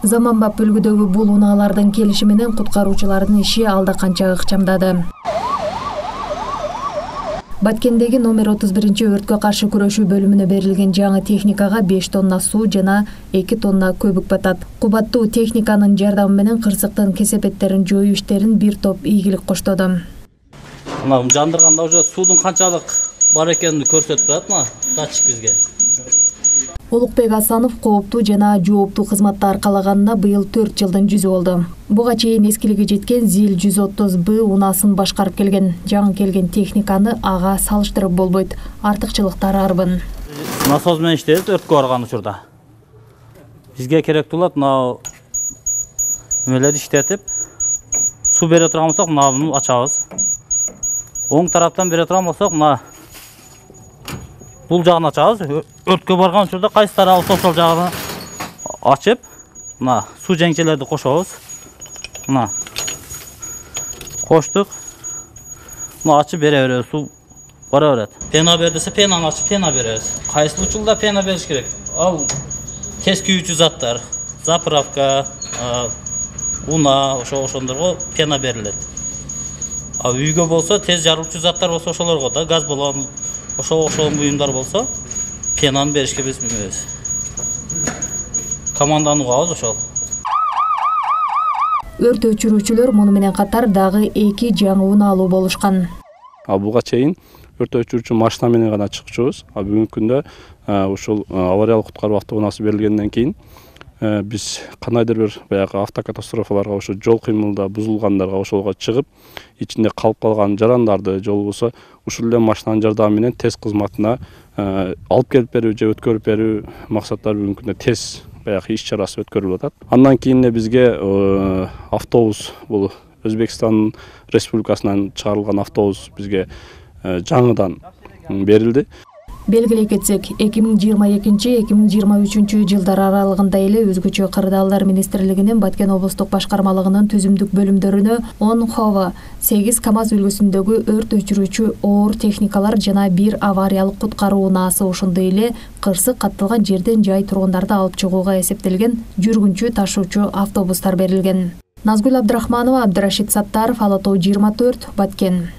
Заманбап үлгүдөгү бул унаалардын келиши менен куткаруучулардын иши алда канча ыкчамдады. Баткендеги номер 31 өрткө каршы күрөшүү бөлүмүнө берилген жаңы техникага 5 тонна суу жана 2 тонна көбүк батат. Кубаттуу техниканын жардамы менен кырсыктын кесепеттерин жоюу иштерин бир топ ийгилик коштоду. Мына жандырганда уже суудун канчалык бар экенин көрсөтүп турат мына датчик бизге. Улукбек Асанов кооптуу жана жооптуу кызматты аркалаганына быйыл 4 жылдын жүзү болду. Буга чейин эскилиги жеткен ЗИЛ 130Б унаасын башкарып келген. Жаңы келген техниканы ага салыштырып болбойт. Артыкчылыктары арбын. Насос менен иштейбиз өрткө барган учурда. Бизге керектүү болот мына эмелерди иштетип, суу бере турган болсок, мына ачабыз. Оң тараптан бере турган болсок, мына бул жагын ачабыз. Өрткө барган учурда кайсы тарабы ошол жагын ачып, мына суу жеңчелерди кошобуз. Мына коштук. Мына ачып бере беребиз, суу бара берет. Пена бер десе, пенаны ачып, пена беребиз. Кайсы учурда пена бериш керек? Ал тез күйүүчү заттар, заправка, уна, ошондорго пена берилет. А үйгө болсо тез жарылуучу заттар болсо ошолорго да, газ баллон, ошол буюмдар болсо пенаны беришке биз билбейбиз. Команданы угабыз ошол. Өрт өчүрүүчүлөр муну менен катар дагы 2 жаңы унаалуу болушкан. Буга чейин өрт өчүрүүчү машина менен гана чыкчубуз. Бүгүнкү күндө ушул авариялык куткаруу автоунаасы берилгенден кийин биз кандайдыр бир баягы автокатастрофаларга, ошо жол кыймылда бузулгандарга ошолго чыгып, ичинде калып калган жарандарды, же болбосо ушул эле машинанын жардамы менен тез кызматына алып келип берүү же өткөрүп берүү максаттары бүгүнкү күндө тез баягы иш чарасы өткөрүлүп атат. Андан кийин бизге автобус, бул Өзбекстан Республикасынан чыгарылган автобус бизге жаңыдан берилди. Белгилей кетсек, 2022-2023 жылдар аралыгында эле өзгөчө кырдаалдар министрлигинин Баткен облустук башкармалыгынын түзүмдүк бөлүмдөрүнө 10 Хова, 8 КАМАЗ үлгүсүндөгү өрт өчүрүүчү оор техникалар жана 1 авариялык куткаруу унаасы, ошондой эле кырсык катталган жерден жай тургундарды алып чыгууга эсептелген жүргүнчү ташуучу автобустар берилген. Назгүл Абдрахманова, Абдрашид Саттаров, Ала Тоо 24, Баткен.